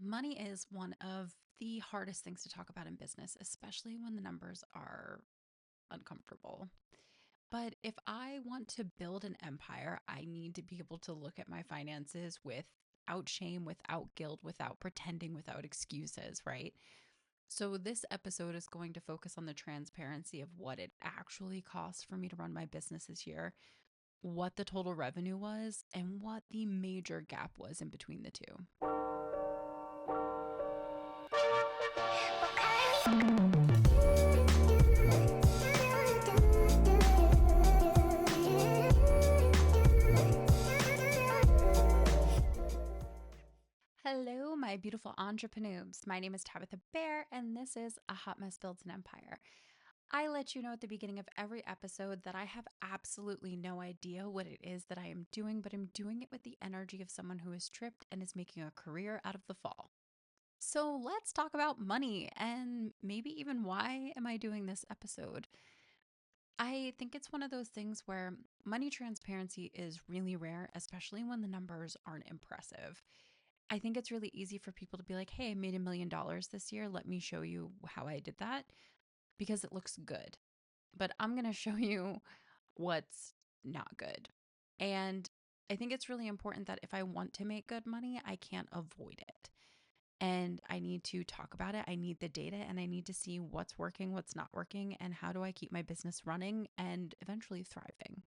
Money is one of the hardest things to talk about in business, especially when the numbers are uncomfortable. But if I want to build an empire, I need to be able to look at my finances without shame, without guilt, without pretending, without excuses, right? So, this episode is going to focus on the transparency of what it actually costs for me to run my business this year, what the total revenue was, and what the major gap was in between the two. Hello, my beautiful entrepreneurs. My name is Tabitha Bear, and this is A Hot Mess Builds an Empire. I let you know at the beginning of every episode that I have absolutely no idea what it is that I am doing, but I'm doing it with the energy of someone who is tripped and is making a career out of the fall. So let's talk about money and maybe even why am I doing this episode? I think it's one of those things where money transparency is really rare, especially when the numbers aren't impressive. I think it's really easy for people to be like, hey, I made $1 million this year. Let me show you how I did that because it looks good. But I'm going to show you what's not good. And I think it's really important that if I want to make good money, I can't avoid it. And I need to talk about it. I need the data and I need to see what's working, what's not working, and how do I keep my business running and eventually thriving.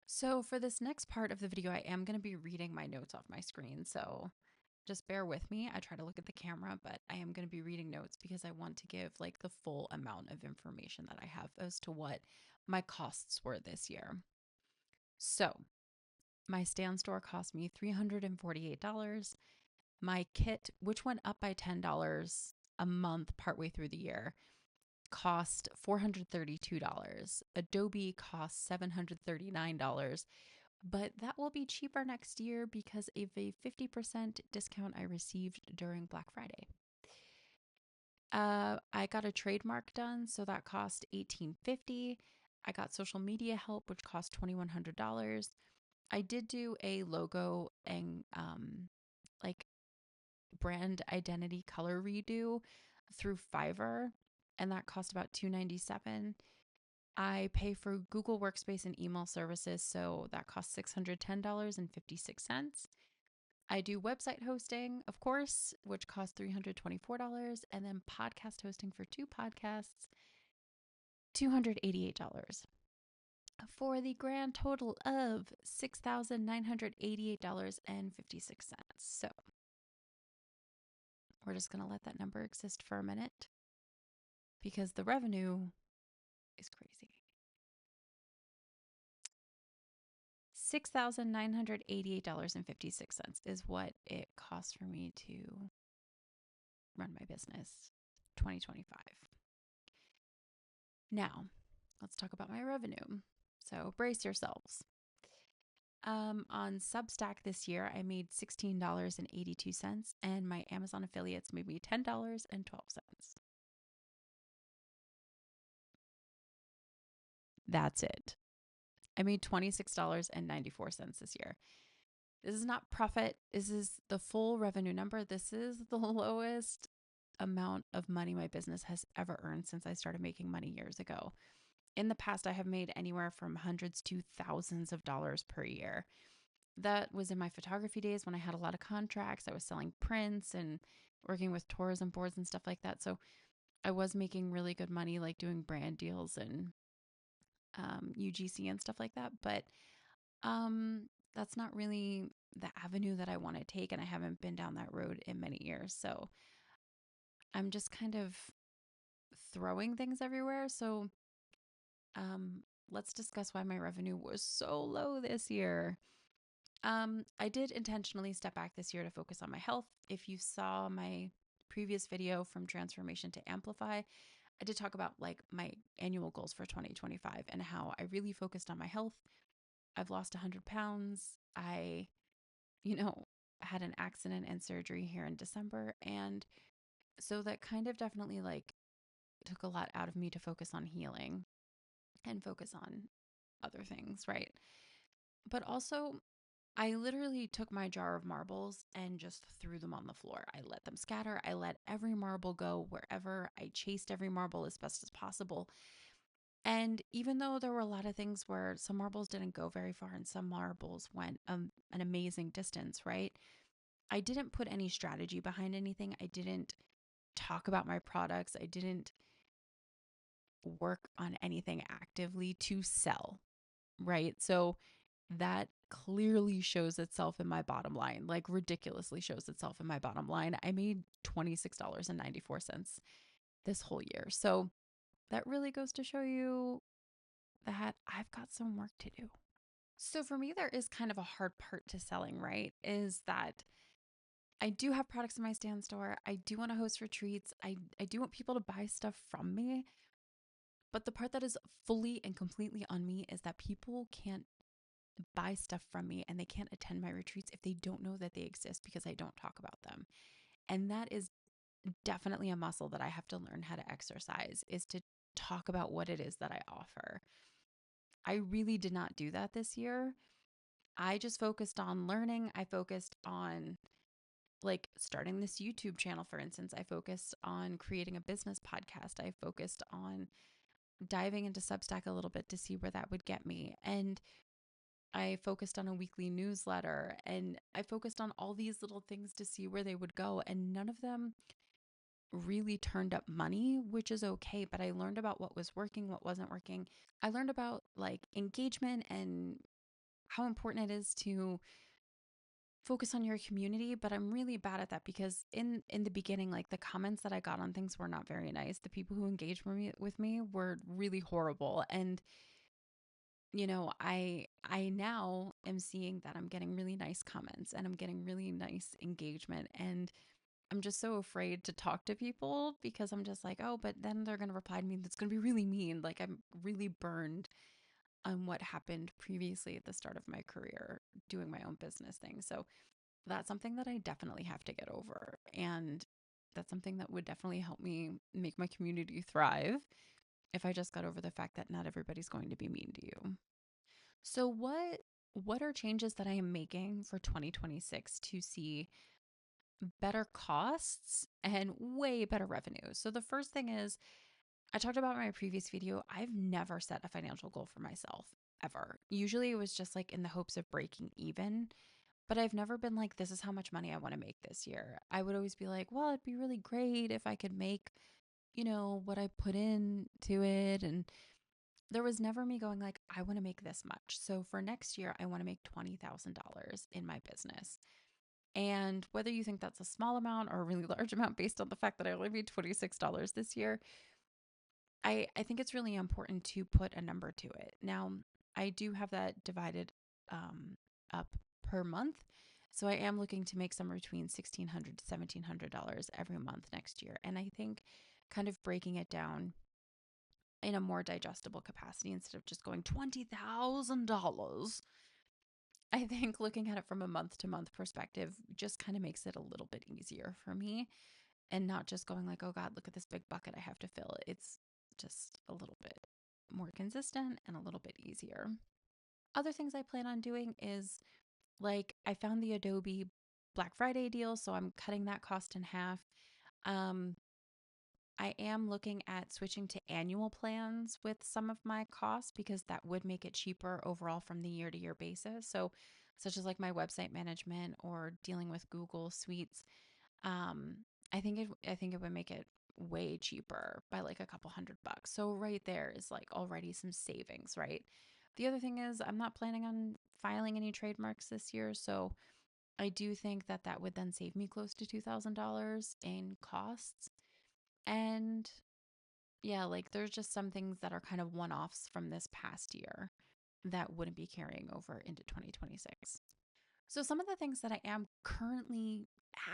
So, for this next part of the video, I am going to be reading my notes off my screen. So, just bear with me. I try to look at the camera, but I am going to be reading notes because I want to give like the full amount of information that I have as to what my costs were this year. So, my stand store cost me $348. My kit, which went up by $10 a month partway through the year, cost $432. Adobe cost $739, but that will be cheaper next year because of a 50% discount I received during Black Friday. I got a trademark done, so that cost $18.50. I got social media help, which cost $2,100. I did do a logo and like brand identity color redo through Fiverr, and that cost about $297. I pay for Google Workspace and email services, so that costs $610.56. I do website hosting, of course, which costs $324, and then podcast hosting for two podcasts, $288, for the grand total of $6,988.56. So we're just going to let that number exist for a minute because the revenue is crazy. $6,988.56 is what it costs for me to run my business 2025. Now, let's talk about my revenue. So brace yourselves. On Substack this year, I made $16.82, and my Amazon affiliates made me $10.12. That's it. I made $26.94 this year. This is not profit. This is the full revenue number. This is the lowest amount of money my business has ever earned since I started making money years ago. In the past, I have made anywhere from hundreds to thousands of dollars per year. That was in my photography days when I had a lot of contracts. I was selling prints and working with tourism boards and stuff like that. So I was making really good money, like doing brand deals and UGC and stuff like that. But that's not really the avenue that I want to take. And I haven't been down that road in many years. So I'm just kind of throwing things everywhere. So let's discuss why my revenue was so low this year. I did intentionally step back this year to focus on my health. If you saw my previous video from transformation to amplify, I did talk about like my annual goals for 2025 and how I really focused on my health. I've lost 100 pounds. I, you know, had an accident and surgery here in December. And so that kind of definitely like took a lot out of me to focus on healing and focus on other things, right? But also, I literally took my jar of marbles and just threw them on the floor. I let them scatter. I let every marble go wherever. I chased every marble as best as possible. And even though there were a lot of things where some marbles didn't go very far and some marbles went an amazing distance, right? I didn't put any strategy behind anything. I didn't talk about my products. I didn't work on anything actively to sell, right? So that clearly shows itself in my bottom line, like ridiculously shows itself in my bottom line. I made $26.94 this whole year. So that really goes to show you that I've got some work to do. So for me, there is kind of a hard part to selling, right? Is that I do have products in my stand store. I do want to host retreats. I do want people to buy stuff from me. But the part that is fully and completely on me is that people can't buy stuff from me and they can't attend my retreats if they don't know that they exist because I don't talk about them. And that is definitely a muscle that I have to learn how to exercise is to talk about what it is that I offer. I really did not do that this year. I just focused on learning. I focused on like starting this YouTube channel, for instance. I focused on creating a business podcast. I focused on diving into Substack a little bit to see where that would get me. And I focused on a weekly newsletter and I focused on all these little things to see where they would go. And none of them really turned up money, which is okay. But I learned about what was working, what wasn't working. I learned about like engagement and how important it is to focus on your community, but I'm really bad at that because in the beginning, like the comments that I got on things were not very nice. The people who engaged with me were really horrible. And I now am seeing that I'm getting really nice comments and I'm getting really nice engagement, and I'm just so afraid to talk to people because I'm just like, oh, but then they're going to reply to me that's going to be really mean. Like I'm really burned on what happened previously at the start of my career doing my own business thing. So that's something that I definitely have to get over. And that's something that would definitely help me make my community thrive if I just got over the fact that not everybody's going to be mean to you. So what are changes that I am making for 2026 to see better costs and way better revenue? So the first thing is I talked about in my previous video, I've never set a financial goal for myself ever. Usually it was just like in the hopes of breaking even, but I've never been like, this is how much money I want to make this year. I would always be like, well, it'd be really great if I could make, what I put into it. And there was never me going like, I want to make this much. So for next year, I want to make $20,000 in my business. And whether you think that's a small amount or a really large amount based on the fact that I only made $26 this year, I think it's really important to put a number to it. Now, I do have that divided up per month. So I am looking to make somewhere between $1,600 to $1,700 every month next year. And I think kind of breaking it down in a more digestible capacity instead of just going $20,000. I think looking at it from a month to month perspective just kind of makes it a little bit easier for me and not just going like, oh God, look at this big bucket I have to fill. It's just a little bit more consistent and a little bit easier. Other things I plan on doing is like I found the Adobe Black Friday deal, so I'm cutting that cost in half. Um, I am looking at switching to annual plans with some of my costs because that would make it cheaper overall from the year to year basis. So, such as like my website management or dealing with Google Suites, um, I think it would make it way cheaper by like a couple $100. So right there is like already some savings, right? The other thing is I'm not planning on filing any trademarks this year, so I do think that that would then save me close to $2,000 in costs. And yeah, like there's just some things that are kind of one-offs from this past year that wouldn't be carrying over into 2026. So some of the things that I am currently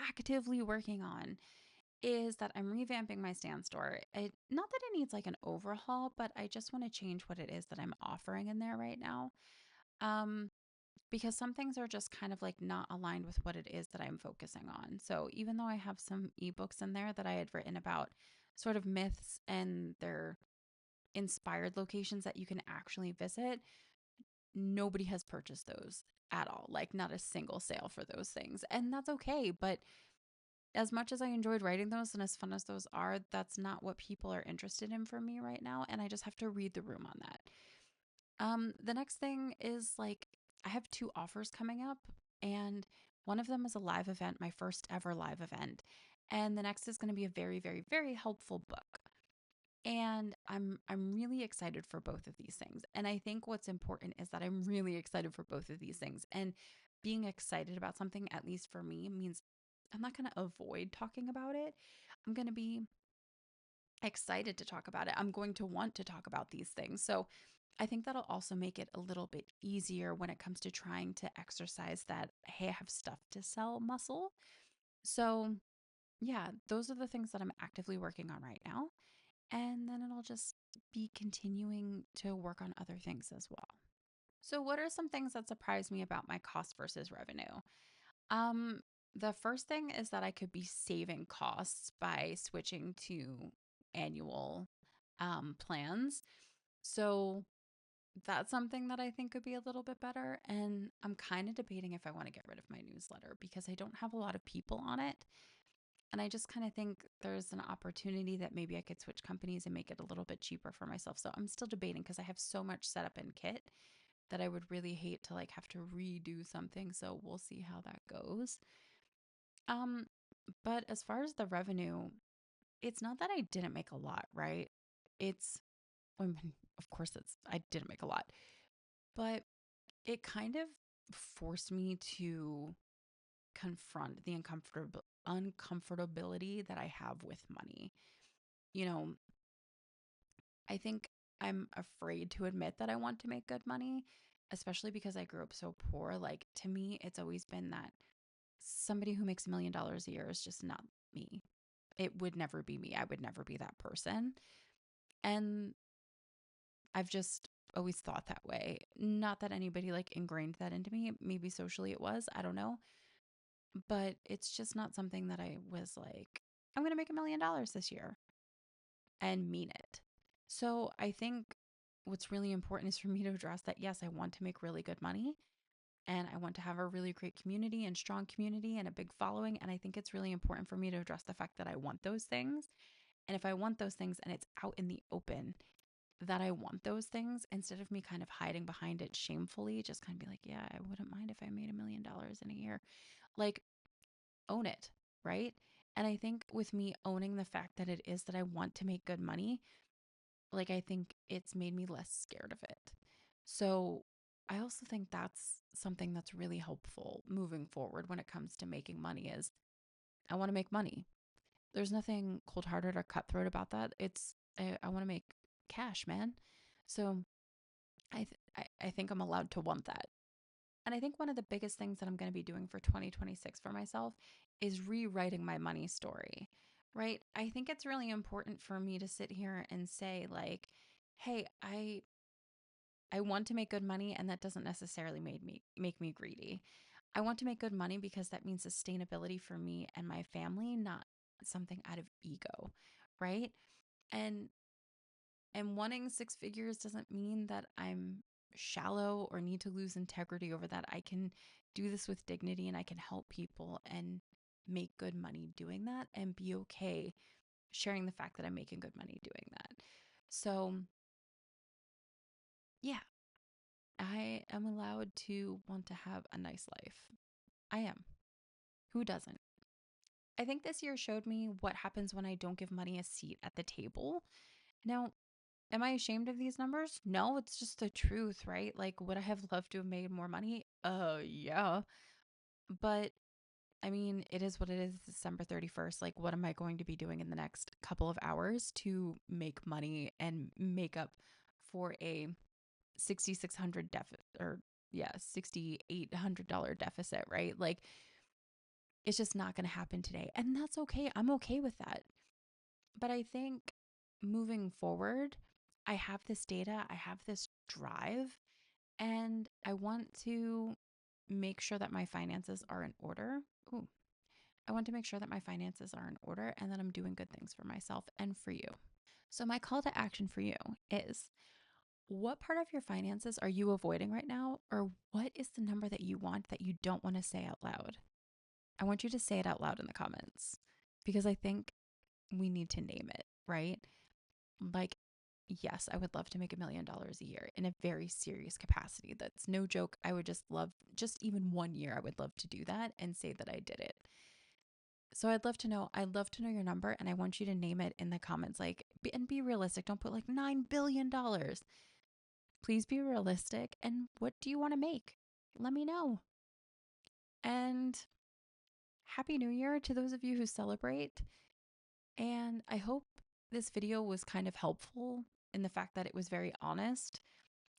actively working on is that I'm revamping my stand store. Not that it needs like an overhaul, but I just want to change what it is that I'm offering in there right now. Um, because some things are just kind of like not aligned with what it is that I'm focusing on. So even though I have some ebooks in there that I had written about sort of myths and their inspired locations that you can actually visit, nobody has purchased those. at all, like not a single sale for those things. And that's okay. But as much as I enjoyed writing those and as fun as those are, that's not what people are interested in for me right now. And I just have to read the room on that. The next thing is like I have two offers coming up, and one of them is a live event, my first ever live event. And the next is going to be a very, very, very helpful book. And I'm really excited for both of these things. And I think what's important is that I'm really excited for both of these things. And being excited about something, at least for me, means I'm not going to avoid talking about it. I'm going to be excited to talk about it. I'm going to want to talk about these things. So I think that'll also make it a little bit easier when it comes to trying to exercise that, hey, I have stuff to sell muscle. So, yeah, those are the things that I'm actively working on right now. And then it'll just be continuing to work on other things as well. So, what are some things that surprise me about my cost versus revenue? Um, the first thing is that I could be saving costs by switching to annual plans. So, that's something that I think could be a little bit better. And I'm kind of debating if I want to get rid of my newsletter because I don't have a lot of people on it. And I just kind of think there's an opportunity that maybe I could switch companies and make it a little bit cheaper for myself. So I'm still debating because I have so much set up in Kit that I would really hate to like have to redo something. So we'll see how that goes. Um, but as far as the revenue, it's not that I didn't make a lot, right? It's, I mean, of course, I didn't make a lot, but it kind of forced me to confront the uncomfortability that I have with money. You know, I think I'm afraid to admit that I want to make good money, especially because I grew up so poor. Like to me, it's always been that somebody who makes $1 million a year is just not me. It would never be me. I would never be that person. And I've just always thought that way. Not that anybody like ingrained that into me. Maybe socially it was. I don't know. But it's just not something that I was like, I'm going to make $1 million this year and mean it. So I think what's really important is for me to address that, yes, I want to make really good money and I want to have a really great community and strong community and a big following. And I think it's really important for me to address the fact that I want those things. And if I want those things and it's out in the open that I want those things, instead of me kind of hiding behind it shamefully, just kind of be like, yeah, I wouldn't mind if I made $1 million in a year. Like, own it, right? And I think with me owning the fact that it is that I want to make good money, like I think it's made me less scared of it. So I also think that's something that's really helpful moving forward when it comes to making money is I want to make money. There's nothing cold-hearted or cutthroat about that. It's I want to make cash, man. So I think I'm allowed to want that. And I think one of the biggest things that I'm going to be doing for 2026 for myself is rewriting my money story, right? I think it's really important for me to sit here and say like, hey, I want to make good money and that doesn't necessarily make me greedy. I want to make good money because that means sustainability for me and my family, not something out of ego, right? And and wanting six figures doesn't mean that I'm shallow or need to lose integrity over that. I can do this with dignity and I can help people and make good money doing that and be okay sharing the fact that I'm making good money doing that. So, yeah, I am allowed to want to have a nice life. I am. Who doesn't? I think this year showed me what happens when I don't give money a seat at the table. Now, am I ashamed of these numbers? No, it's just the truth, right? Like, would I have loved to have made more money? Yeah. But I mean, it is what it is. December 31st. Like, what am I going to be doing in the next couple of hours to make money and make up for a 6,600 deficit or yeah, $6,800 deficit, right? Like, it's just not going to happen today. And that's okay. I'm okay with that. But I think moving forward, I have this data, I have this drive, and I want to make sure that my finances are in order. Ooh, I want to make sure that my finances are in order and that I'm doing good things for myself and for you. So, my call to action for you is What part of your finances are you avoiding right now? Or what is the number that you want that you don't want to say out loud? I want you to say it out loud in the comments because I think we need to name it, right? Like, yes, I would love to make $1 million a year in a very serious capacity. That's no joke. I would just love, just even 1 year, I would love to do that and say that I did it. So I'd love to know. I'd love to know your number, and I want you to name it in the comments. Like, and be realistic. Don't put like $9 billion. Please be realistic. And what do you want to make? Let me know. And Happy New Year to those of you who celebrate. And I hope this video was kind of helpful in the fact that it was very honest.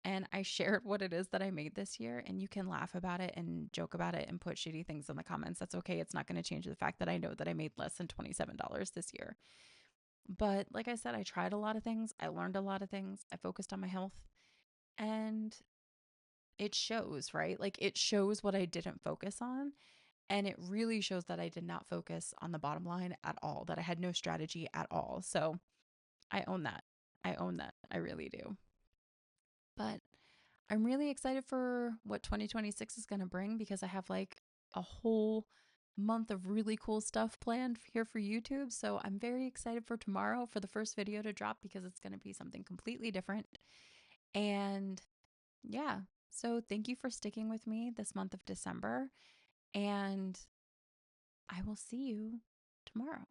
And I shared what it is that I made this year. And you can laugh about it and joke about it and put shitty things in the comments. That's okay. It's not going to change the fact that I know that I made less than $27 this year. But like I said, I tried a lot of things. I learned a lot of things. I focused on my health. And it shows, right? Like it shows what I didn't focus on. And it really shows that I did not focus on the bottom line at all, that I had no strategy at all. So I own that. I own that. I really do. But I'm really excited for what 2026 is going to bring because I have like a whole month of really cool stuff planned here for YouTube. So I'm very excited for tomorrow for the first video to drop because it's going to be something completely different. And yeah, so thank you for sticking with me this month of December. And I will see you tomorrow.